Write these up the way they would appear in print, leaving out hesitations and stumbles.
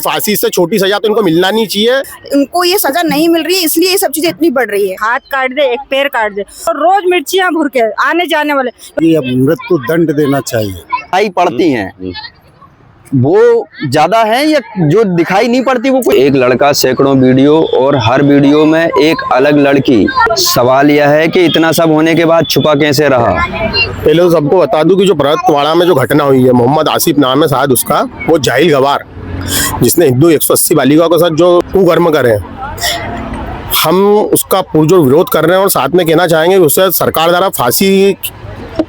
फांसी से छोटी सजा तो इनको मिलना नहीं चाहिए। उनको ये सजा नहीं मिल रही है, इसलिए ये सब चीजें इतनी बढ़ रही है। हाथ काट दे, एक पैर काट दे और रोज मिर्चियां भूर के आने जाने वाले। ये मृत्यु दंड देना चाहिए। दिखाई पड़ती हैं वो ज्यादा है या जो दिखाई नहीं पड़ती वो? एक लड़का सैकड़ों वीडियो और हर वीडियो में एक अलग लड़की। सवाल यह है कि इतना सब होने के बाद छुपा कैसे रहा? पहले तो सबको बता दूं कि जो भरतवाड़ा में जो घटना हुई है, मोहम्मद आसिफ नाम है शायद उसका, वो जाहिल गवार जिसने हिंदू 180 बालिकाओं के साथ जो कुकर्म करे, हम उसका पुरजोर विरोध कर रहे हैं। और साथ में कहना चाहेंगे उसे सरकार द्वारा फांसी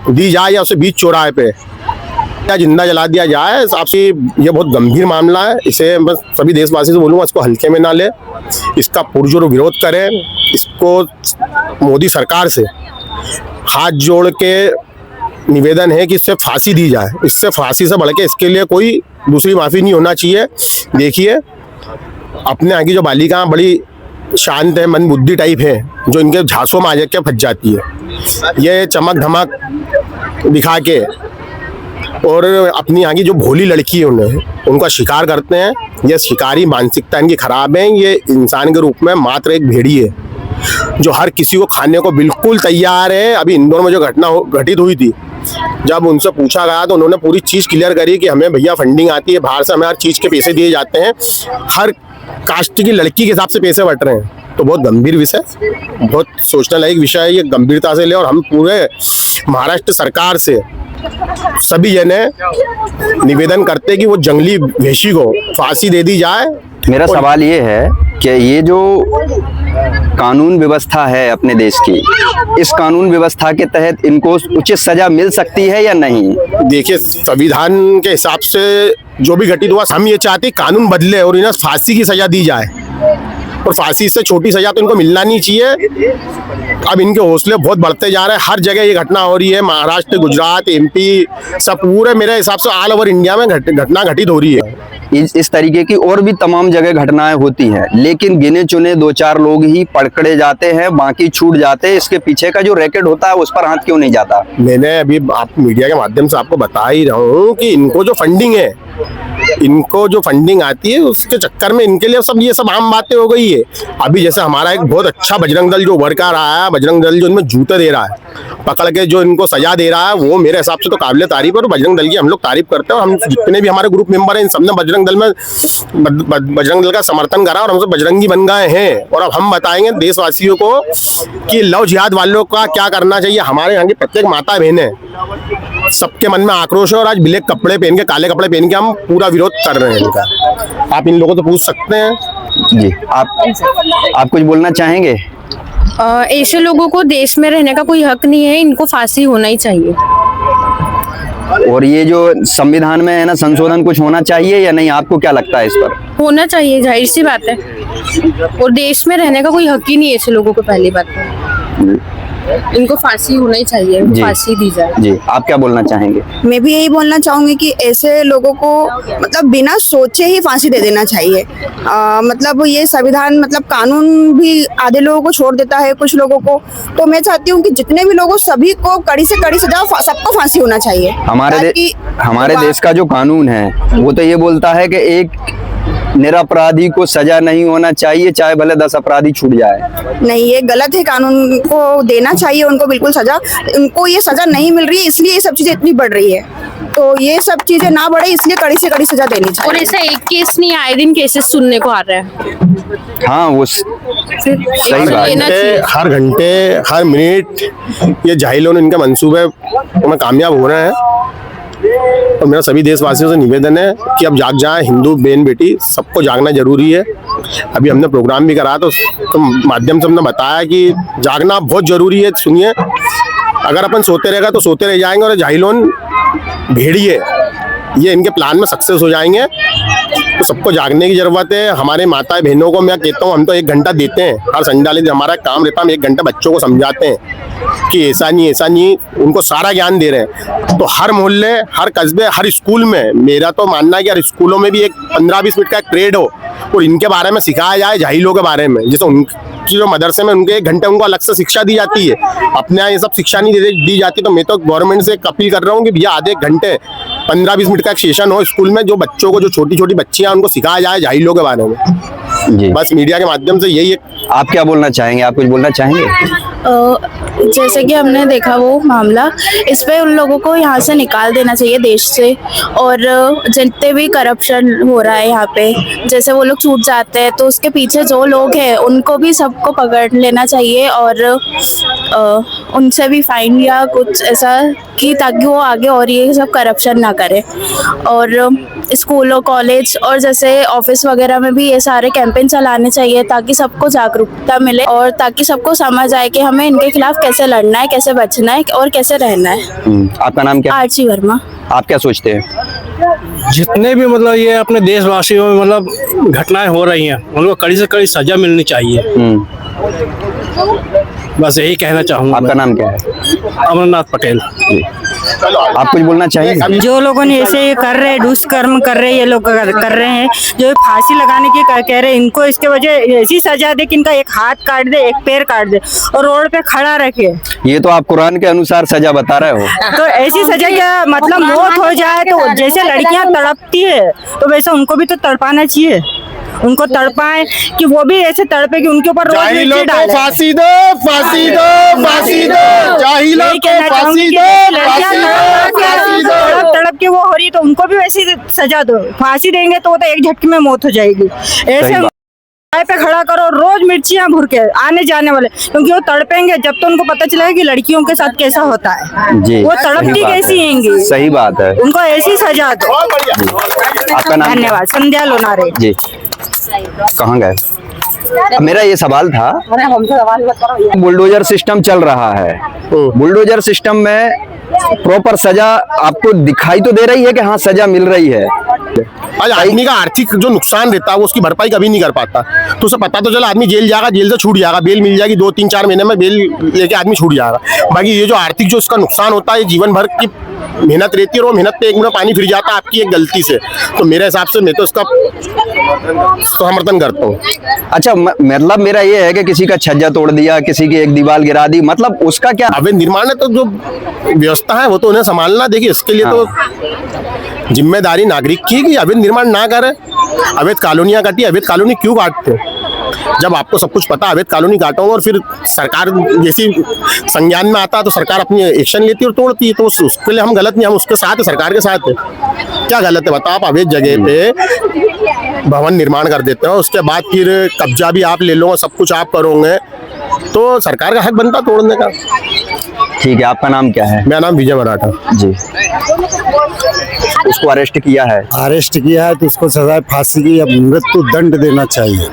दी जाए या उसे बीच चौराहे पे या जिंदा जला दिया जाए। आपसे ये बहुत गंभीर मामला है, इसे मैं सभी देशवासी से बोलूँगा इसको हल्के में ना ले, इसका पुरजोर विरोध करें। इसको मोदी सरकार से हाथ जोड़ के निवेदन है कि इससे फांसी दी जाए। इससे फांसी से बढ़ के इसके लिए कोई दूसरी माफ़ी नहीं होना चाहिए। देखिए अपने यहाँ की जो बालिका बड़ी शांत है, मन बुद्धि टाइप है, जो इनके झांसों में आ जाके फंस जाती है। ये चमक धमक दिखा के और अपनी यहाँ की जो भोली लड़की है उनका शिकार करते हैं। ये शिकारी मानसिकता इनकी खराब है। ये इंसान के रूप में मात्र एक भेड़ी है जो हर किसी को खाने को बिल्कुल तैयार है। अभी इंदौर में जो घटना घटित हुई थी, जब उनसे पूछा गया तो उन्होंने पूरी चीज़ क्लियर करी कि हमें भैया फंडिंग आती है, बाहर से हमें हर चीज़ के पैसे दिए जाते हैं, हर कास्ट की लड़की के हिसाब से पैसे बट रहे हैं। तो बहुत गंभीर विषय, बहुत सोचने लायक विषय है, ये गंभीरता से ले। और हम पूरे महाराष्ट्र सरकार से सभी जने निवेदन करते कि वो जंगली वेशी को फांसी दे दी जाए। मेरा सवाल ये है कि ये जो कानून व्यवस्था है अपने देश की, इस कानून व्यवस्था के तहत इनको उचित सजा मिल सकती है या नहीं? देखिए संविधान के हिसाब से जो भी घटित हुआ, हम ये चाहते कानून बदले और इन्हें फांसी की सजा दी जाए। और फांसी से छोटी सजा तो इनको मिलना नहीं चाहिए। अब इनके हौसले बहुत बढ़ते जा रहे हैं, हर जगह ये घटना हो रही है, महाराष्ट्र, गुजरात, एमपी, सब पूरे मेरे हिसाब से ऑल ओवर इंडिया में घटना घटित हो रही है। इस तरीके की और भी तमाम जगह घटनाएं होती हैं, लेकिन गिने चुने 2-4 लोग ही पकड़े जाते हैं, बाकी छूट जाते हैं। इसके पीछे का जो रैकेट होता है उस पर हाथ क्यों नहीं जाता? मैंने अभी आप मीडिया के माध्यम से आपको बता ही रहा हूँ कि इनको जो फंडिंग आती है उसके चक्कर में इनके लिए सब ये सब आम बातें हो गई है। अभी जैसे हमारा एक बहुत अच्छा बजरंग दल जो वर्कर आया है, बजरंग दल जो इनमें जूते दे रहा है, पकड़ के जो इनको सजा दे रहा है, वो मेरे हिसाब से तो काबिल तारीफ है। और बजरंग दल की हम लोग तारीफ करते हैं। और हम जितने भी हमारे ग्रुप मेंबर हैं, इन सबने बजरंग दल का समर्थन करा और हम सब बजरंगी बन गए हैं। और अब हम बताएंगे देशवासियों को कि लव जिहाद वालों का क्या करना चाहिए। हमारे यहाँ की प्रत्येक माता बहनें, सबके मन में आक्रोश है और आज ब्लैक कपड़े पहन के, काले कपड़े पहन के हम पूरा विरोध कर रहे हैं इनका। आप इन लोगों से पूछ सकते हैं। जी आप कुछ बोलना चाहेंगे? ऐसे लोगों को देश में रहने का कोई हक नहीं है, इनको फांसी होना ही चाहिए। और ये जो संविधान में है ना, संशोधन कुछ होना चाहिए या नहीं? आपको क्या लगता है इस पर? होना चाहिए, जाहिर सी बात है। और देश में रहने का कोई हक ही नहीं है ऐसे लोगों को। पहली बात तो इनको फांसी होना ही चाहिए, फांसी दी जाए। जी आप क्या बोलना चाहेंगे? मैं भी यही बोलना चाहूंगी कि ऐसे लोगों को मतलब बिना सोचे ही फांसी दे देना चाहिए। मतलब ये संविधान मतलब कानून भी आधे लोगों को छोड़ देता है, कुछ लोगों को। तो मैं चाहती हूँ कि जितने भी लोगों, सभी को कड़ी से कड़ी सजा, सबको फांसी होना चाहिए। हमारे देश का जो कानून है वो तो ये बोलता है कि एक निरपराधी को सजा नहीं होना चाहिए, चाहे भले 10 अपराधी छूट जाए। नहीं, ये गलत है। कानून को देना चाहिए उनको बिल्कुल सजा। उनको ये सजा नहीं मिल रही है, इसलिए ये सब चीजें इतनी बढ़ रही है। तो ये सब चीजें ना बढ़े, इसलिए कड़ी से कड़ी सजा देनी चाहिए। और ऐसा एक केस नहीं, आए दिन केसेस सुनने को आ रहा है। हाँ वो सही बात है। हर घंटे हर मिनट ये जाहिलों ने इनके मंसूबे में कामयाब हो रहे हैं। और मेरा सभी देशवासियों से निवेदन है कि अब जाग जाए, हिंदू बहन बेटी सबको जागना जरूरी है। अभी हमने प्रोग्राम भी करा तो माध्यम से हमने बताया कि जागना बहुत जरूरी है। सुनिए, अगर अपन सोते रहेगा तो सोते रह जाएंगे और जाहिलों भेड़िए ये इनके प्लान में सक्सेस हो जाएंगे। तो सबको जागने की जरूरत है। हमारे माता बहनों को मैं कहता हूँ, हम तो 1 घंटा देते हैं हर संडे, हमारा काम रहता है, हम 1 घंटा बच्चों को समझाते हैं कि ऐसा नहीं, उनको सारा ज्ञान दे रहे हैं। तो हर मोहल्ले, हर कस्बे, हर स्कूल में मेरा तो मानना है कि हर स्कूलों में भी एक 15-20 मिनट का एक पीरियड हो और इनके बारे में सिखाया जाए, जाहिलों के बारे में। जैसे की जो मदरसे में उनके 1 घंटे उनको अलग से शिक्षा दी जाती है, अपने यहाँ ये सब शिक्षा नहीं दी जाती। तो मैं तो गवर्नमेंट से एक अपील कर रहा हूँ कि भैया आधे घंटे 15-20 मिनट का एक सेशन हो स्कूल में, जो बच्चों को, जो छोटी छोटी बच्चियां उनको सिखाया जाए जाहिलों के बारे में। जी, बस मीडिया के माध्यम से यही आप क्या बोलना चाहेंगे? आप कुछ बोलना चाहेंगे? जैसे कि हमने देखा वो मामला, इस पे उन लोगों को यहाँ से निकाल देना चाहिए देश से। और जितने भी करप्शन हो रहा है यहाँ पे, जैसे वो लोग छूट जाते हैं तो उसके पीछे जो लोग हैं उनको भी सबको पकड़ लेना चाहिए और उनसे भी फाइन या कुछ ऐसा कि ताकि वो आगे और ये सब करप्शन ना करे। और स्कूलों, कॉलेज और जैसे ऑफिस वगैरह में भी ये सारे कैंपेन चलाने चाहिए ताकि सबको जागरूकता मिले और ताकि सबको समझ आए कि हमें इनके खिलाफ कैसे लड़ना है, कैसे बचना है और कैसे रहना है। आपका नाम क्या? आरची वर्मा। आप क्या सोचते हैं? जितने भी मतलब ये अपने देशवासियों में मतलब घटनाएं हो रही हैं उनको कड़ी से कड़ी सजा मिलनी चाहिए। बस यही कहना चाहूँगा। आपका नाम क्या है? अमरनाथ पटेल। आप कुछ बोलना चाहेंगे? जो लोगों ने ऐसे कर रहे हैं, दुष्कर्म कर रहे हैं, ये लोग कर रहे हैं, जो फांसी लगाने की कह रहे हैं, इनको इसके वजह ऐसी सजा दे कि इनका एक हाथ काट दे, एक पैर काट दे और रोड पे खड़ा रखे। ये तो आप कुरान के अनुसार सजा बता रहे हो। तो ऐसी सजा क्या मतलब मौत हो जाए तो जैसे लड़कियां तड़पती है तो वैसे उनको भी तो तड़पाना चाहिए। उनको तड़पाए कि वो भी ऐसे तड़पे कि उनके ऊपर रोज मिर्ची डाले। फांसी दो, फांसी दो, फांसी दो, जाहिलों यही को कहना चाहूंगी फांसी कि दो, लड़कियां फांसी दो। तड़प तड़प के वो हो रही है तो उनको भी वैसी सजा दो। फांसी देंगे तो वो तो एक झटके में मौत हो जाएगी। ऐसे राह पे खड़ा करो, रोज मिर्चियां भूर के आने जाने वाले, क्योंकि वो तड़पेंगे जब तो उनको पता चलेगा कि लड़कियों के साथ कैसा होता है। जी, वो तड़पती कैसी हैंगी। सही बात है। उनको ऐसी सजा दो। आपका नाम? धन्यवाद। संध्या लोनारे जी, कहाँ गए? मेरा ये सवाल था, बुलडोजर सिस्टम चल रहा है, बुलडोजर सिस्टम में प्रॉपर सजा आपको दिखाई तो दे रही है कि हाँ सजा मिल रही है? आज आदमी का आर्थिक जो नुकसान रहता है वो उसकी भरपाई कभी नहीं कर पाता। तो उसे पता तो चला आदमी जेल जाएगा, जेल से छूट जाएगा, बेल मिल जाएगी, 2-3-4 महीने में बेल लेके आदमी छूट जाएगा। बाकी ये जो आर्थिक जो उसका नुकसान होता है, जीवन भर की मेहनत रहती है और वो मेहनत पे एक मिनट पानी फिर जाता है आपकी एक गलती से। तो मेरे हिसाब से मैं तो इसका समर्थन करता हूँ। अच्छा, मतलब मेरा ये है कि किसी का छज्जा तोड़ दिया, किसी की एक दीवार गिरा दी, मतलब उसका क्या? अवैध निर्माण है तो जो व्यवस्था है वो तो उन्हें संभालना। देखिए इसके लिए तो जिम्मेदारी नागरिक की है कि अवैध निर्माण ना करे। अवैध कॉलोनियां काटी, अवैध कॉलोनी क्यों काटते हैं? जब आपको सब कुछ पता, अवैध कॉलोनी काटोगे और फिर सरकार जैसी संज्ञान में आता है तो सरकार अपनी एक्शन लेती है और तोड़ती है। तो उसके लिए हम गलत नहीं, हम उसके साथ है, सरकार के साथ है। क्या गलत है बताओ? आप अवैध जगह पे भवन निर्माण कर देते हो, उसके बाद फिर कब्जा भी आप ले लो, सब कुछ आप करोगे तो सरकार का हक बनता तोड़ने का। ठीक है, आपका नाम क्या है? मेरा नाम विजय मराठा। जी, उसको अरेस्ट किया है? अरेस्ट किया है तो उसको सजा फांसी की या मृत्यु दंड देना चाहिए।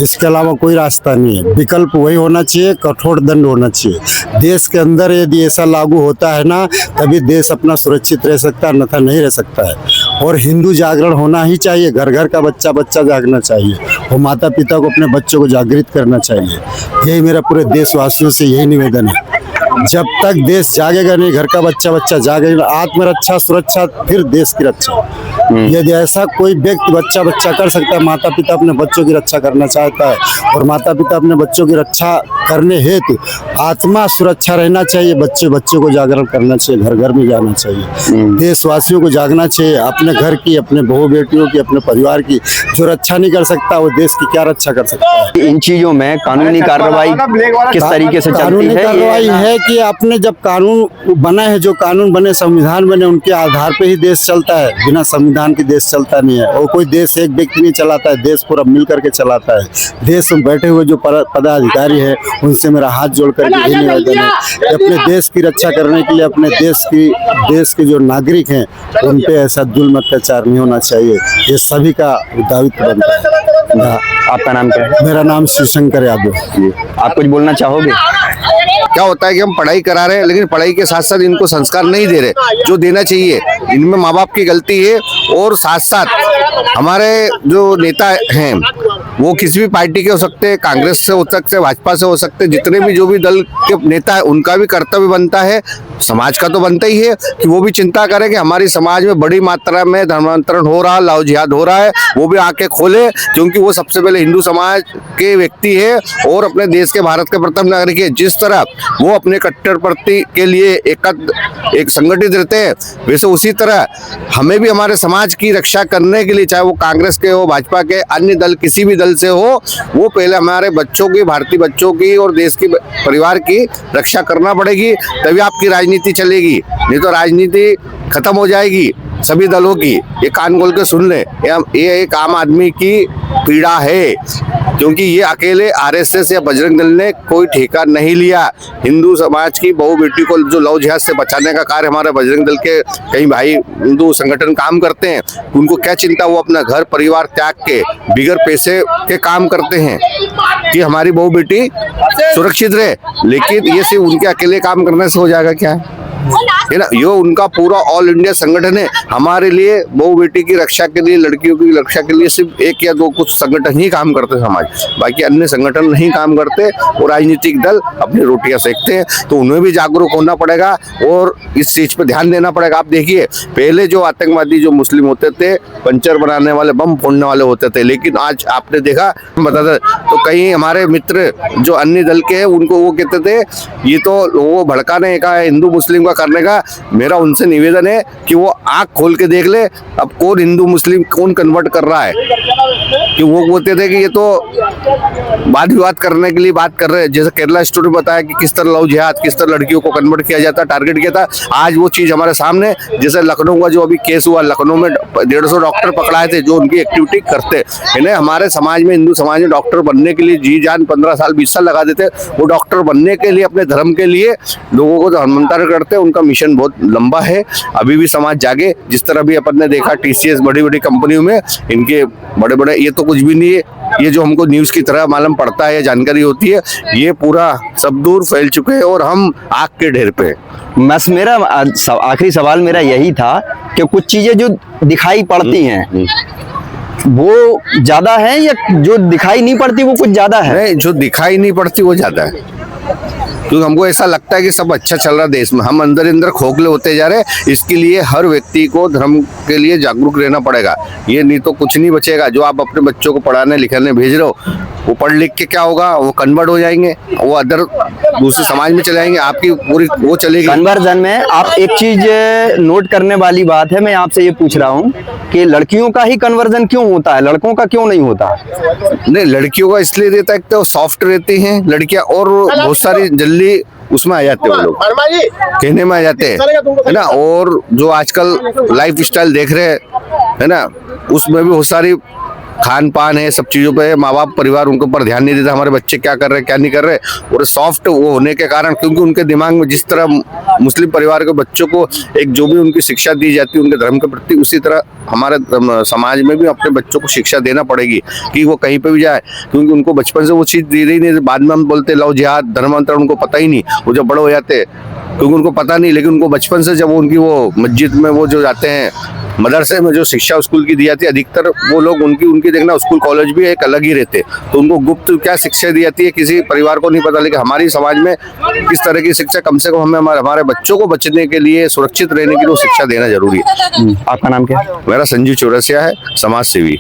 इसके अलावा कोई रास्ता नहीं है। विकल्प वही होना चाहिए, कठोर दंड होना चाहिए। देश के अंदर यदि ऐसा लागू होता है ना, तभी देश अपना सुरक्षित रह सकता है, अन्यथा नहीं रह सकता है। और हिंदू जागरण होना ही चाहिए, घर घर का बच्चा बच्चा जागना चाहिए और माता पिता को अपने बच्चों को जागृत करना चाहिए। यही मेरा पूरे देशवासियों से यही निवेदन है। जब तक देश जागेगा नहीं, घर का बच्चा बच्चा जागेगा, आत्मरक्षा सुरक्षा फिर देश की रक्षा। यदि ऐसा कोई व्यक्ति बच्चा बच्चा कर सकता है, माता पिता अपने बच्चों की रक्षा करना चाहता है और माता पिता अपने बच्चों की रक्षा करने हेतु आत्मा सुरक्षा रहना चाहिए, बच्चे बच्चों को जागरण करना चाहिए, घर घर में जाना चाहिए, देशवासियों को जागना चाहिए। अपने घर की, अपने बहू बेटियों की, अपने परिवार की जो रक्षा नहीं कर सकता वो देश की क्या रक्षा कर सकता है? इन चीजों में कानूनी कार्रवाई किस तरीके से चलती कानूनी है? कार्रवाई है कि आपने जब कानून बना है, जो कानून बने, संविधान बने, उनके आधार पे ही देश चलता है। बिना संविधान के देश चलता नहीं है। और कोई देश एक व्यक्ति नहीं चलाता है, देश पूरा मिल करके चलाता है। देश में बैठे हुए जो पदाधिकारी है उनसे मेरा हाथ जोड़ करके यही निवेदन है कि अपने देश की रक्षा करने के लिए अपने देश के जो नागरिक हैं उन पे ऐसा जुल्म अत्याचार नहीं होना चाहिए। ये सभी का दायित्व बनता है। आपका नाम क्या है? मेरा नाम शिवशंकर यादव। आप कुछ बोलना चाहोगे? क्या होता है कि हम पढ़ाई करा रहे हैं लेकिन पढ़ाई के साथ साथ इनको संस्कार नहीं दे रहे जो देना चाहिए। इनमें माँ बाप की गलती है और साथ साथ हमारे जो नेता हैं वो किसी भी पार्टी के हो सकते हैं, कांग्रेस से हो सकते हैं, भाजपा से हो सकते हैं, जितने भी जो भी दल के नेता है उनका भी कर्तव्य बनता है समाज का तो बनता ही है कि वो भी चिंता करे कि हमारी समाज में बड़ी मात्रा में धर्मांतरण हो रहा, लव जिहाद हो रहा है, वो भी आंखें खोले, क्योंकि वो सबसे पहले हिंदू समाज के व्यक्ति है और अपने देश के, भारत के प्रथम नागरिक है। जिस तरह वो अपने कट्टरपंथी के लिए एक संगठित रहते हैं, वैसे उसी तरह हमें भी हमारे समाज की रक्षा करने के लिए, चाहे वो कांग्रेस के हो, भाजपा के, अन्य दल, किसी भी दल से हो, वो पहले हमारे बच्चों की, भारतीय बच्चों की और देश की, परिवार की रक्षा करना पड़ेगी, तभी आपकी राजनीति चलेगी। नहीं तो राजनीति खत्म हो जाएगी सभी दलों की। ये कान खोल के सुन ले, ये एक आम आदमी की पीड़ा है, क्योंकि ये अकेले आरएसएस या बजरंग दल ने कोई ठेका नहीं लिया। हिंदू समाज की बहू बेटी को जो लव जिहाद से बचाने का कार्य हमारे बजरंग दल के कई भाई हिंदू संगठन काम करते हैं, उनको क्या चिंता, वो अपना घर परिवार त्याग के बिगर पैसे के काम करते हैं कि हमारी बहू बेटी सुरक्षित रहे। लेकिन ये सिर्फ उनके अकेले काम करने से हो जाएगा क्या है ना? ये उनका पूरा ऑल इंडिया संगठन है। हमारे लिए, बहू बेटी की रक्षा के लिए, लड़कियों की रक्षा के लिए सिर्फ एक या दो कुछ संगठन ही काम करते समाज, बाकी अन्य संगठन नहीं काम करते और राजनीतिक दल अपनी रोटियां सेकते हैं। तो उन्हें भी जागरूक होना पड़ेगा और इस चीज पे ध्यान देना पड़ेगा। आप देखिए, पहले जो आतंकवादी जो मुस्लिम होते थे, पंचर बनाने वाले, बम फोड़ने वाले होते थे, लेकिन आज आपने देखा, बताते तो कई हमारे मित्र जो अन्य दल के हैं, उनको वो कहते थे ये तो वो भड़काने का, हिंदू मुस्लिम का करने का। मेरा उनसे निवेदन है कि वो आंख खोल के देख ले, अब कौन हिंदू मुस्लिम कौन कन्वर्ट कर रहा है। कि वो बोलते थे कि ये तो वाद विवाद करने के लिए बात कर रहे हैं, जैसे केरला स्टोरी बताया कि किस तरह लव जिहाद, किस तरह लड़कियों को कन्वर्ट किया जाता, टारगेट किया था। आज वो चीज हमारे सामने, जैसे लखनऊ का जो अभी केस हुआ, लखनऊ में 150 डॉक्टर पकड़ाए थे जो उनकी एक्टिविटी करते। इन्हें हमारे समाज में, हिंदू समाज में डॉक्टर बनने के लिए जी जान 15 साल 20 साल लगा देते। वो डॉक्टर बनने के लिए, अपने धर्म के लिए लोगों को धर्मांतरण करते। उनका मिशन बहुत लंबा है, अभी भी समाज जागे। जिस तरह भी अपन ने देखा TCS बड़ी बड़ी कंपनियों में इनके बड़े बड़े, ये तो कुछ भी नहीं है, ये जो हमको न्यूज की तरह मालूम पड़ता है, जानकारी होती है, ये पूरा सब दूर फैल चुके हैं और हम आग के ढेर पे। बस मेरा आखिरी सवाल मेरा यही था कि कुछ चीजें जो दिखाई पड़ती हैं वो ज्यादा है या जो दिखाई नहीं पड़ती वो कुछ ज्यादा है? नहीं, जो दिखाई नहीं पड़ती वो ज्यादा है, क्योंकि हमको ऐसा लगता है कि सब अच्छा चल रहा है देश में, हम अंदर अंदर खोखले होते जा रहे हैं। इसके लिए हर व्यक्ति को धर्म के लिए जागरूक रहना पड़ेगा, ये नहीं तो कुछ नहीं बचेगा। जो आप अपने बच्चों को पढ़ाने लिखाने भेज रहे हो, वो पढ़ लिख के क्या होगा, वो कन्वर्ट हो जाएंगे, वो अदर दूसरे समाज में चले जाएंगे, आपकी पूरी वो चलेगी। कन्वर्जन में आप एक चीज नोट करने वाली बात है, मैं आपसे ये पूछ रहा हूँ कि लड़कियों का ही कन्वर्जन क्यों होता है, लड़कों का क्यों नहीं होता? नहीं, लड़कियों का इसलिए रहता है तो सॉफ्ट रहती हैं लड़कियां, और बहुत सारी जल्दी उसमें आ जाते हैं, वो लोग कहने में आ जाते हैं, है ना। और जो आजकल लाइफ स्टाइल देख रहे हैं, है ना, उसमें भी बहुत सारी खान पान है, सब चीज़ों पे माँ बाप परिवार उनके ऊपर ध्यान नहीं देता, हमारे बच्चे क्या कर रहे हैं क्या नहीं कर रहे। और सॉफ्ट वो होने के कारण, क्योंकि उनके दिमाग में जिस तरह मुस्लिम परिवार के बच्चों को एक जो भी उनकी शिक्षा दी जाती है उनके धर्म के प्रति, उसी तरह हमारे समाज में भी अपने बच्चों को शिक्षा देना पड़ेगी कि वो कहीं पे भी जाए, क्योंकि उनको बचपन से वो चीज़ दी रही नहीं। बाद में हम बोलते लव जिहाद, धर्मांतरण, उनको पता ही नहीं, वो जब बड़े हो जाते हैं क्योंकि उनको पता नहीं, लेकिन उनको बचपन से जब उनकी वो मस्जिद में वो जो जाते हैं, मदरसे में जो शिक्षा स्कूल की दी जाती है, अधिकतर वो लोग उनकी देखना स्कूल कॉलेज भी एक अलग ही रहते, तो उनको गुप्त क्या शिक्षा दी जाती है किसी परिवार को नहीं पता। लेकिन हमारी समाज में किस तरह की शिक्षा, कम से कम हमें हमारे बच्चों को बचने के लिए, सुरक्षित रहने के लिए वो शिक्षा देना जरूरी है। आपका नाम क्या है? मेरा संजीव चौरसिया है, समाज सेवी।